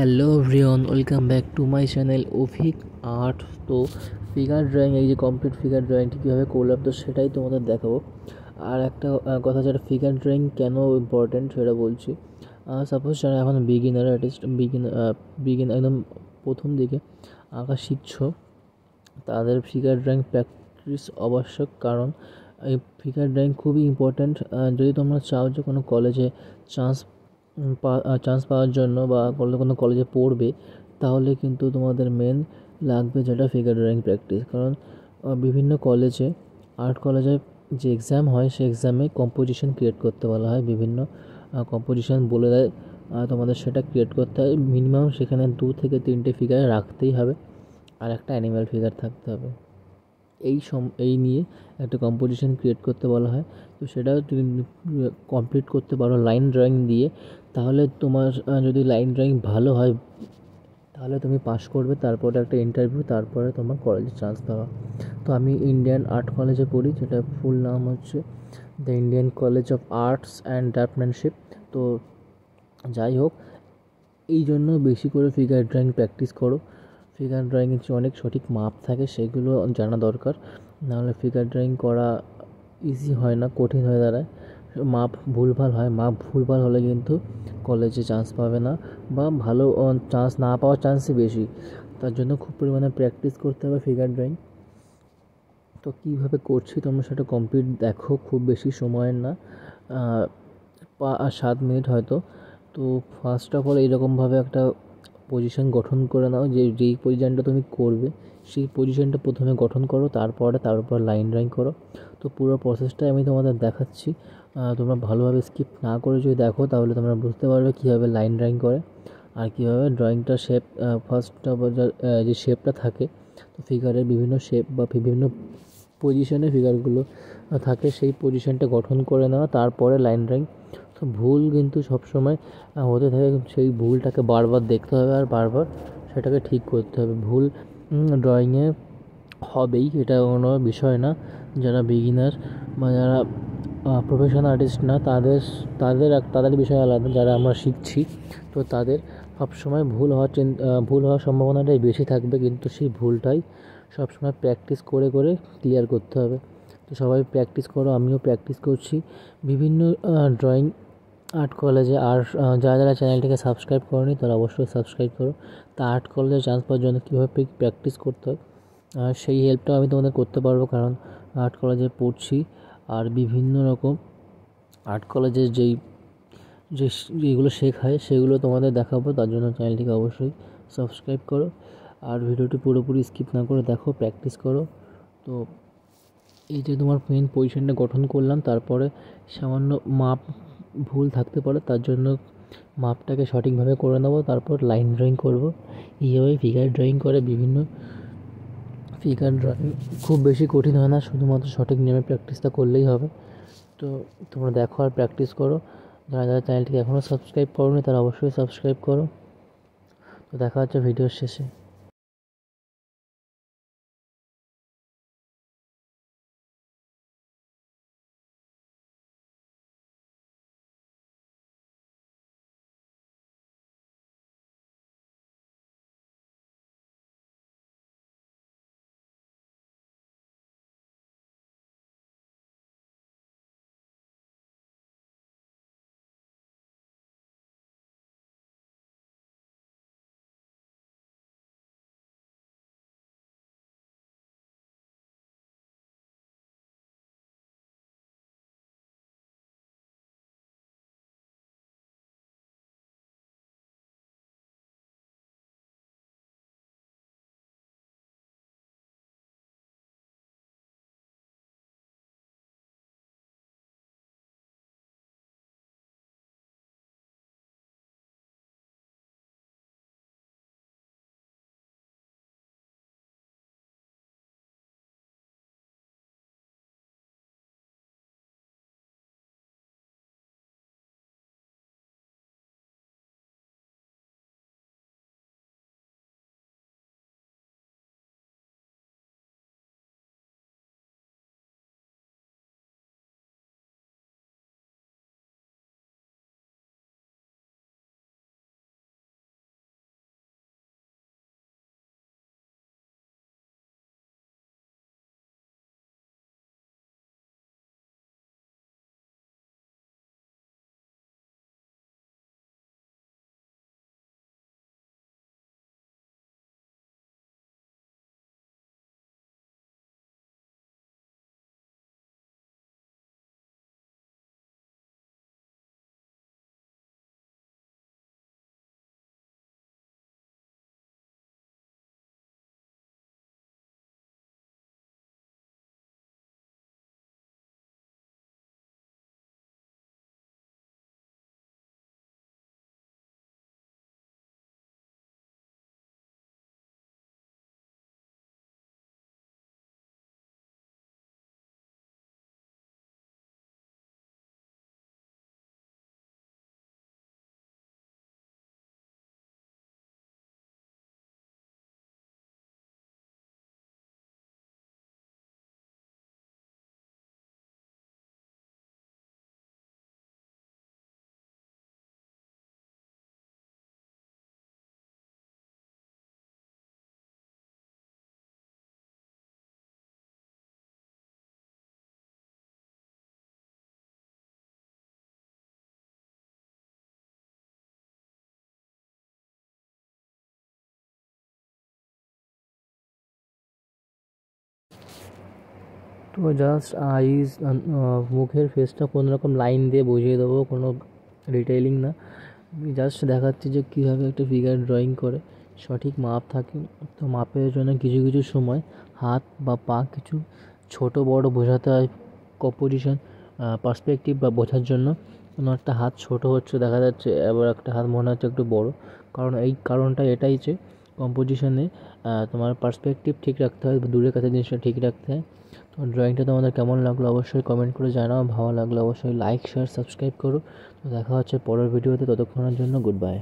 Hello everyone, welcome back to my channel Abhik Art. তো figure drawing, এই যে complete figure ড্রয়িংটি কীভাবে করলাম তো সেটাই তোমাদের দেখাবো। আর একটা কথা, যেটা ফিগার ড্রয়িং কেন ইম্পর্ট্যান্ট সেটা বলছি। সাপোজ যারা এখন বিগিনার আর্টিস্ট, বিগিন একদম প্রথম দিকে আঁকা শিখছো, তাদের ফিগার ড্রয়িং প্র্যাকটিস আবশ্যক। কারণ এই ফিগার ড্রয়িং খুবই ইম্পর্ট্যান্ট। যদি তোমরা চাও যে কোনো কলেজে চান্স চান্স পাওয়ার জন্য বা কোনো কলেজে পড়বে, তাহলে কিন্তু তোমাদের মেন লাগবে যেটা ফিগার ড্রয়িং প্র্যাকটিস। কারণ বিভিন্ন কলেজে, আর্ট কলেজে যে এক্সাম হয় সেই এক্সামে কম্পোজিশন ক্রিয়েট করতে বলা হয়। বিভিন্ন কম্পোজিশন বলে দেয়, তোমাদের সেটা ক্রিয়েট করতে হয়। মিনিমাম সেখানে 2 থেকে 3টে ফিগার রাখতেই হবে, আর একটা অ্যানিম্যাল ফিগার থাকতে হবে। এই নিয়ে একটা কম্পোজিশন ক্রিয়েট করতে বলা হয়। তো সেটাও তুমি কমপ্লিট করতে পারো লাইন ড্রয়িং দিয়ে। তাহলে তোমার যদি লাইন ড্রয়িং ভালো হয়, তাহলে তুমি পাস করবে, তারপরে একটা ইন্টারভিউ, তারপরে তোমার কলেজে চান্স পাওয়া। তো আমি ইন্ডিয়ান আর্ট কলেজে পড়ি, যেটা ফুল নাম হচ্ছে the Indian college of arts and ক্রাফটম্যানশিপ। তো যাই হোক, এই জন্য বেশি করে ফিগার ড্রয়িং প্র্যাকটিস করো। ফিগার ড্রয়িংয়ের যে অনেক সঠিক মাপ থাকে সেগুলো জানা দরকার, নাহলে ফিগার ড্রয়িং করা ইজি হয় না, কঠিন হয়ে দাঁড়ায়। মাপ ভুলভাল হয়, মাপ ভুলভাল হলে কিন্তু কলেজে চান্স পাবে না, বা ভালো চান্স না পাওয়ার চান্সই বেশি। তার জন্য খুব পরিমাণে প্র্যাকটিস করতে হবে ফিগার ড্রয়িং। তো কীভাবে করছি তোমরা সেটা কমপ্লিট দেখো, খুব বেশি সময়ের না, 7 মিনিট হয়তো। তো ফার্স্ট অফ অল এইরকমভাবে একটা পজিশন গঠন করে নাও, যেই পজিশনটা তুমি করবে সেই পজিশনটা প্রথমে গঠন করো, তারপরে তার উপর লাইন ড্রয়িং করো। তো পুরো প্রসেসটাই আমি তোমাদের দেখাচ্ছি। তোমরা ভালোভাবে স্কিপ না করে যদি দেখো, তাহলে তোমরা বুঝতে পারবে কীভাবে লাইন ড্রয়িং করে আর কীভাবে ড্রয়িংটা শেপ, ফার্স্ট অফ অল যে শেপটা থাকে, তো ফিগারের বিভিন্ন শেপ বা বিভিন্ন পজিশনে ফিগারগুলো থাকে, সেই পজিশনটা গঠন করে নেওয়া, তারপরে লাইন ড্রয়িং। তো ভুল কিন্তু সবসময় হতে থাকে, সেই ভুলটাকে বারবার দেখতে হবে আর বারবার সেটাকে ঠিক করতে হবে। ভুল ড্রয়িংয়ে হবেই, এটা কোনো বিষয় না। যারা বিগিনার বা যারা প্রফেশনাল আর্টিস্ট না, তাদের বিষয় আলাদা। যারা আমরা শিখছি, তো তাদের সবসময় ভুল হওয়ার সম্ভাবনাটাই বেশি থাকবে, কিন্তু সেই ভুলটাই সবসময় প্র্যাকটিস করে করে ক্লিয়ার করতে হবে। তো সবাই প্র্যাকটিস করো, আমিও প্র্যাকটিস করছি বিভিন্ন ড্রয়িং আর্ট কলেজে। আর যারা যারা চ্যানেলটিকে সাবস্ক্রাইব করোনি তারা অবশ্যই সাবস্ক্রাইব করো। তা আর্ট কলেজে চান্স পাওয়ার জন্য কীভাবে প্র্যাকটিস করতে হয়, সেই হেল্পটাও আমি তোমাদের করতে পারবো, কারণ আর্ট কলেজে পড়ছি। আর বিভিন্ন রকম আর্ট কলেজের যেগুলো শেখায় সেগুলো তোমাদের দেখাবো। তার জন্য চ্যানেলটিকে অবশ্যই সাবস্ক্রাইব করো, আর ভিডিওটি পুরোপুরি স্কিপ না করে দেখো, প্র্যাকটিস করো। তো এই যে তোমার মেন পজিশনটা গঠন করলাম, তারপরে সামান্য মাপ ভুল থাকতে পারে, তার জন্য মাপটাকে সঠিকভাবে করে নেবো, তারপর লাইন ড্রয়িং করব। এইভাবেই ফিগার ড্রয়িং করে। বিভিন্ন ফিগার ড্রয়িং খুব বেশি কঠিন হয় না, শুধুমাত্র সঠিক নিয়মে প্র্যাকটিসটা করলেই হবে। তো তোমরা দেখো আর প্র্যাকটিস করো। যারা যারা চ্যানেলটিকে এখনও সাবস্ক্রাইব করোনি তারা অবশ্যই সাবস্ক্রাইব করো। তো দেখা হচ্ছে ভিডিওর শেষে। তো জাস্ট আইস, মুখের ফেসটা কোনো রকম লাইন দিয়ে বুঝিয়ে দেবো, কোনো ডিটেইলিং না। আমি জাস্ট দেখাচ্ছি যে কীভাবে একটা ফিগার ড্রয়িং করে সঠিক মাপ থাকে। তো মাপের জন্য কিছু কিছু সময় হাত বা পা কিছু ছোট বড় বোঝাতে হয় কম্পোজিশন পার্সপেক্টিভ বা বোঝার জন্য। কোনো একটা হাত ছোট হচ্ছে দেখা যাচ্ছে, আবার একটা হাত মনে হচ্ছে একটু বড়, কারণ এই কারণটা এটাই যে কম্পোজিশনে তোমার পার্সপেক্টিভ ঠিক রাখতে হয়, দূরের কাছে জিনিসটা ঠিক রাখতে হয়। তো ড্রয়িংটা তোমাদের কেমন লাগলো অবশ্যই কমেন্ট করে জানাও, ভালো লাগলে অবশ্যই লাইক শেয়ার সাবস্ক্রাইব করো। তো দেখা হচ্ছে পরের ভিডিওতে, ততক্ষণের জন্য গুড বাই।